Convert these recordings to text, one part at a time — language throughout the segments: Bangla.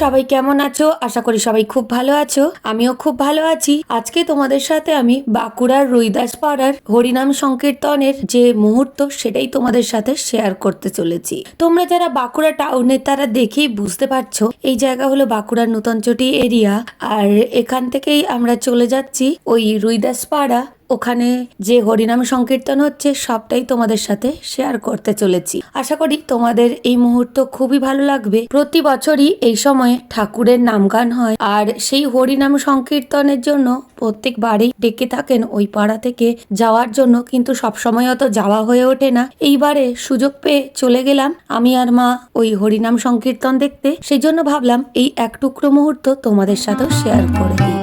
সবাই কেমন আছো? আশা করি সবাই খুব ভালো আছো। আমিও খুব ভালো আছি। আজকে তোমাদের সাথে আমি বাঁকুড়ার রুইদাস পাড়ার হরিনাম সংকীর্তনের যে মুহূর্ত সেটাই তোমাদের সাথে শেয়ার করতে চলেছি। তোমরা যারা বাঁকুড়া টাউনে তারা দেখেই বুঝতে পারছো এই জায়গা হলো বাঁকুড়ার নূতনচটি এরিয়া। আর এখান থেকেই আমরা চলে যাচ্ছি ওই রুইদাস পাড়া, ওখানে যে হরিনাম সংকীর্তন হচ্ছে সবটাই তোমাদের সাথে শেয়ার করতে চলেছি। আশা করি তোমাদের এই মুহূর্ত খুবই ভালো লাগবে। প্রতি বছরই এই সময়ে ঠাকুরের নামগান হয়, আর সেই হরিনাম সংকীর্তনের জন্য প্রত্যেকবারই ডেকে থাকেন ওই পাড়া থেকে যাওয়ার জন্য, কিন্তু সবসময় অত যাওয়া হয়ে ওঠে না। এইবারে সুযোগ পেয়ে চলে গেলাম আমি আর মা ওই হরিনাম সংকীর্তন দেখতে। সেই জন্য ভাবলাম এই এক টুকরো মুহূর্ত তোমাদের সাথেও শেয়ার করে দিই।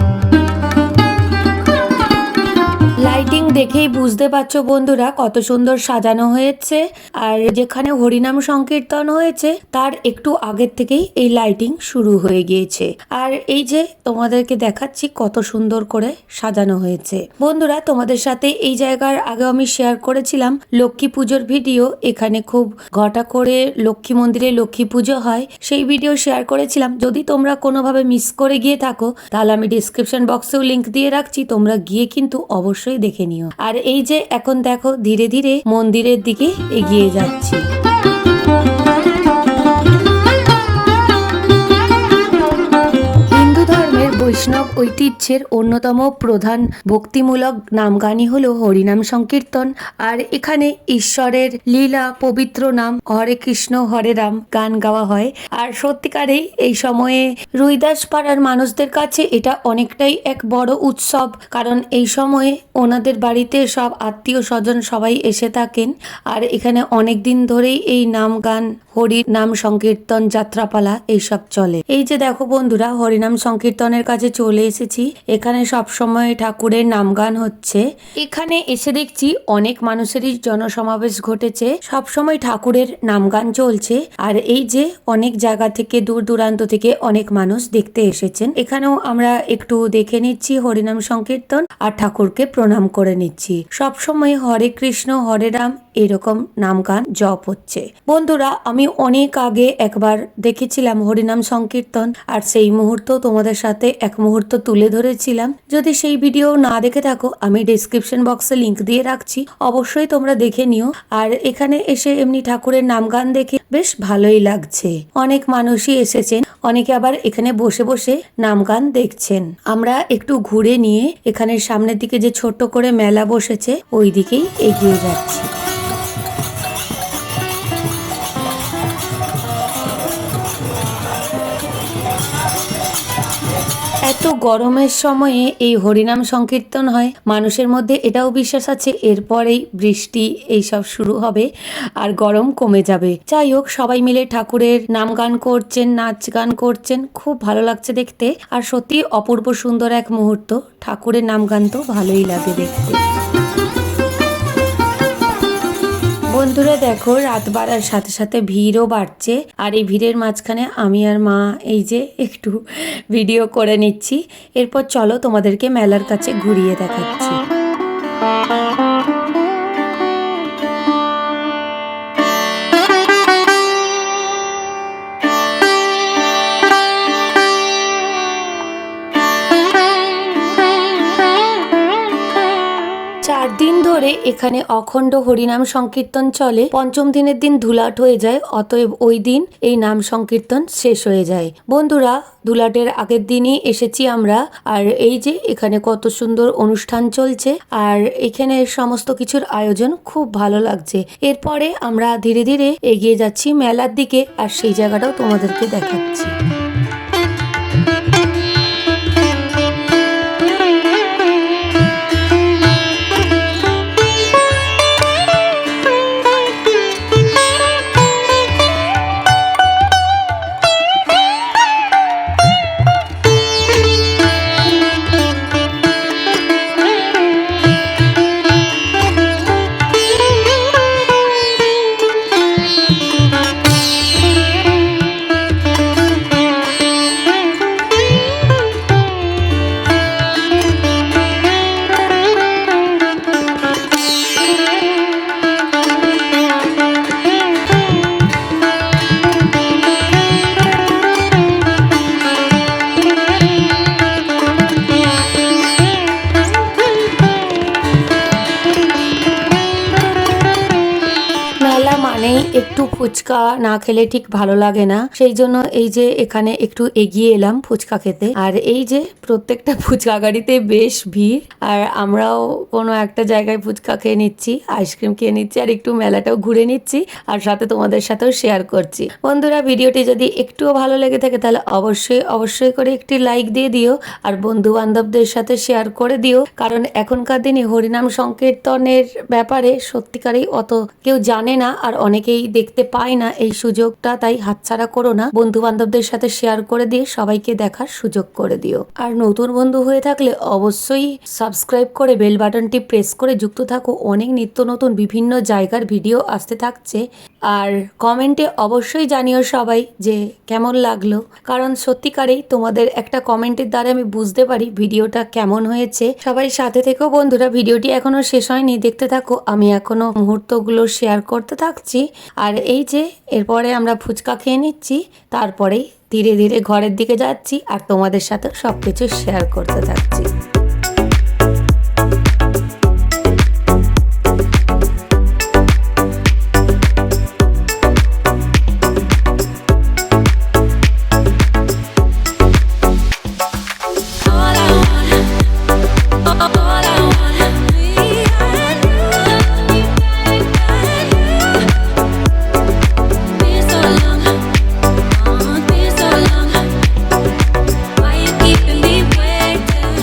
লাইটিং দেখেই বুঝতে পারছো বন্ধুরা কত সুন্দর সাজানো হয়েছে। আর যেখানে হরিনাম সংকীর্তন হয়েছে তার একটু আগের থেকেই এই লাইটিং শুরু হয়ে গিয়েছে। আর এই যে তোমাদেরকে দেখাচ্ছি কত সুন্দর করে সাজানো হয়েছে। বন্ধুরা, তোমাদের সাথে এই জায়গার আগে আমি শেয়ার করেছিলাম লক্ষ্মী পুজোর ভিডিও। এখানে খুব ঘটা করে লক্ষ্মী মন্দিরে লক্ষ্মী পুজো হয়, সেই ভিডিও শেয়ার করেছিলাম। যদি তোমরা কোনোভাবে মিস করে গিয়ে থাকো তাহলে আমি ডিসক্রিপশন বক্সেও লিংক দিয়ে রাখছি, তোমরা গিয়ে কিন্তু অবশ্যই দেখে নিও। আর এই যে এখন দেখো ধীরে ধীরে মন্দিরের দিকে এগিয়ে যাচ্ছি। বৈষ্ণব ঐতিহ্যের অন্যতম প্রধান ভক্তিমূলক নামগানই হলো হরিনাম সংকীর্তন। আর এখানে ঈশ্বরের লীলা, পবিত্র নাম হরে কৃষ্ণ হরে রাম গান গাওয়া হয়। আর সত্যিকারেই এই সময়ে রুইদাস পাড়ার মানুষদের কাছে এটা অনেকটাই এক বড় উৎসব, কারণ এই সময়ে ওনাদের বাড়িতে সব আত্মীয় স্বজন সবাই এসে থাকেন। আর এখানে অনেক দিন ধরেই এই নাম গান, হরি নাম সংকীর্তন, যাত্রাপালা এইসব চলে। এই যে দেখো বন্ধুরা, হরিনাম সংকীর্তনের কাছে চলে এসেছি। এখানে সব সময় ঠাকুরের নাম গান হচ্ছে। এখানে এসে দেখছি অনেক মানুষেরই জনসমাবেশ ঘটেছে, সব সময় ঠাকুরের নাম গান চলছে। আর এই যে অনেক জায়গা থেকে, দূর দূরান্ত থেকে অনেক মানুষ দেখতে এসেছেন। এখানেও আমরা একটু দেখে নিচ্ছি হরিনাম সংকীর্তন আর ঠাকুরকে প্রণাম করে নিচ্ছি। সব সময় হরে কৃষ্ণ হরে রাম এরকম নাম গান জপ হচ্ছে। বন্ধুরা, আমি অনেক আগে একবার দেখেছিলাম হরিনাম সংকীর্তন, আর সেই মুহূর্ত তোমাদের সাথে এক মুহূর্ত তুলে ধরেছিলাম। যদি সেই ভিডিও না দেখে থাকো আমি ডেসক্রিপশন বক্সে লিংক দিয়ে রাখছি, অবশ্যই তোমরা দেখে নিও। আর এখানে এসে এমনি ঠাকুরের নাম গান দেখে বেশ ভালোই লাগছে। অনেক মানুষই এসেছেন, অনেকে আবার এখানে বসে বসে নাম গান দেখছেন। আমরা একটু ঘুরে নিয়ে এখানে সামনের দিকে যে ছোট্ট করে মেলা বসেছে ওই দিকেই এগিয়ে যাচ্ছি। এত গরমের সময়ে এই হরিনাম সংকীর্তন হয়, মানুষের মধ্যে এটাও বিশ্বাস আছে এরপরেই বৃষ্টি এইসব শুরু হবে আর গরম কমে যাবে। যাই হোক, সবাই মিলে ঠাকুরের নাম গান করছেন, নাচ গান করছেন, খুব ভালো লাগছে দেখতে। আর সত্যি অপূর্ব সুন্দর এক মুহূর্ত। ঠাকুরের নাম গান তো ভালোই লাগে দেখতে। বন্ধুরা দেখো, রাত বাড়ার সাথে সাথে ভিড়ও বাড়ছে। আর এই ভিড়ের মাঝখানে আমি আর মা এই যে একটু ভিডিও করে নিচ্ছি। এরপর চলো তোমাদেরকে মেলার কাছে ঘুরিয়ে দেখাচ্ছি। 4 দিন ধরে এখানে অখণ্ড হরিনাম সংকীর্তন চলে। পঞ্চম দিনের দিন ধুলাট হয়ে যায়, অতএব ওই দিন এই নাম সংকীর্তন শেষ হয়ে যায়। বন্ধুরা, ধুলাটের আগের দিনই এসেছি আমরা। আর এই যে এখানে কত সুন্দর অনুষ্ঠান চলছে, আর এখানে সমস্ত কিছুর আয়োজন খুব ভালো লাগছে। এরপরে আমরা ধীরে ধীরে এগিয়ে যাচ্ছি মেলার দিকে, আর সেই জায়গাটাও তোমাদেরকে দেখাচ্ছি। ফুচকা না খেলে ঠিক ভালো লাগে না, সেই জন্য এই যে এখানে একটু এগিয়ে এলাম ফুচকা খেতে। আর এই যে প্রত্যেকটা ফুচকা গাড়িতে বেশ ভিড়, আর আমরাও কোনো একটা জায়গায় ফুচকা খেয়ে নিচ্ছি, আইসক্রিম খেয়ে নিচ্ছি, আর একটু মেলাটাও ঘুরে নিচ্ছি, আর সাথে তোমাদের সাথেও শেয়ার করছি। বন্ধুরা, ভিডিওটি যদি একটুও ভালো লেগে থাকে তাহলে অবশ্যই করে একটি লাইক দিয়ে দিও, আর বন্ধু বান্ধবদের সাথে শেয়ার করে দিও, কারণ এখনকার দিনে হরিনাম সংকীর্তনের ব্যাপারে সত্যিকারই অত কেউ জানে না, আর অনেকেই দেখতে পায় না এই সুযোগটা, তাই হাতছাড়া করো না। বন্ধু বান্ধবদের সাথে শেয়ার করে দিয়ে সবাইকে দেখার সুযোগ করে দিও। আর নতুন বন্ধু হয়ে থাকলে অবশ্যই সাবস্ক্রাইব করে বেল বাটনটি প্রেস করে যুক্ত থাকো, অনেক নিত্য নতুন বিভিন্ন জায়গার ভিডিও আসতে থাকছে। আর কমেন্টে অবশ্যই জানিও সবাই যে কেমন লাগলো, কারণ সত্যিকারেই তোমাদের একটা কমেন্টের দ্বারা আমি বুঝতে পারি ভিডিওটা কেমন হয়েছে। সবাই সাথে থেকেও বন্ধুরা, ভিডিওটি এখনো শেষ হয়নি, দেখতে থাকো, আমি এখনো মুহূর্তগুলো শেয়ার করতে থাকছি। আর এই যে এরপরে আমরা ফুচকা খেয়ে নিচ্ছি, তারপরেই ধীরে ধীরে ঘরের দিকে যাচ্ছি, আর তোমাদের সাথে সবকিছু শেয়ার করতে থাকছি।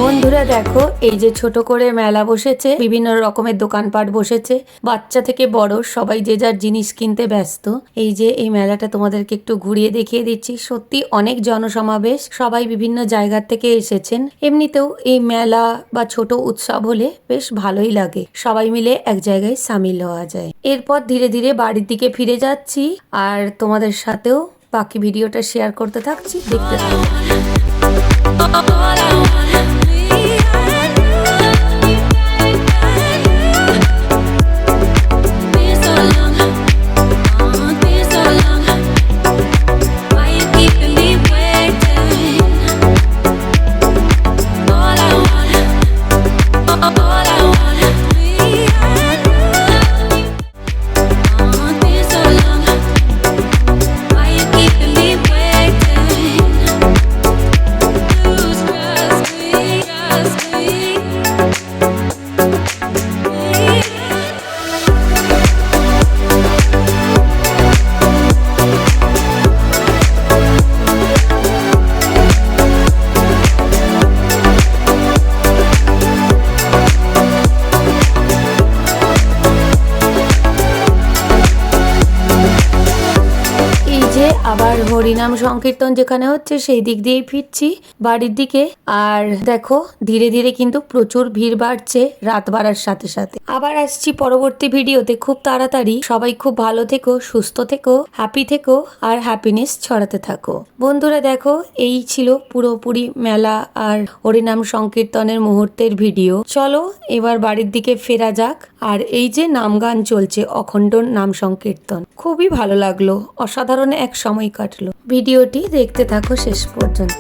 বন্ধুরা দেখো, এই যে ছোট করে মেলা বসেছে, বিভিন্ন রকমের দোকানপাট বসেছে, বাচ্চা থেকে বড় সবাই যে যার জিনিস কিনতে ব্যস্ত। এই যে এই মেলাটা তোমাদেরকে একটু ঘুরিয়ে দেখিয়ে দিচ্ছি, সত্যি অনেক জনসমাবেশ, সবাই বিভিন্ন জায়গা থেকে এসেছেন। এমনিতেও এই মেলা বা ছোট উৎসব হলে বেশ ভালোই লাগে, সবাই মিলে এক জায়গায় সামিল হওয়া যায়। এরপর ধীরে ধীরে বাড়ির দিকে ফিরে যাচ্ছি, আর তোমাদের সাথেও বাকি ভিডিওটা শেয়ার করতে থাকছি, দেখতে থাকো। আবার হরিনাম সংকীর্তন যেখানে হচ্ছে সেই দিক দিয়েই ফিরছি বাড়ির দিকে। আর দেখো ধীরে ধীরে কিন্তু প্রচুর ভিড় বাড়ছে রাত বাড়ার সাথে সাথে। আবার আসছি পরবর্তী ভিডিওতে খুব তাড়াতাড়ি। সবাই খুব ভালো থেকো, সুস্থ থেকো, হ্যাপি থেকো, আর হ্যাপিনেস ছড়াতে থাকো। বন্ধুরা দেখো, এই ছিল পুরোপুরি মেলা আর হরিনাম সংকীর্তনের মুহূর্তের ভিডিও। চলো এবার বাড়ির দিকে ফেরা যাক। আর এই যে নাম গান চলছে, অখণ্ড নাম সংকীর্তন, খুবই ভালো লাগলো, অসাধারণ এক সময় কাটলো। ভিডিওটি দেখতে থাকো শেষ পর্যন্ত।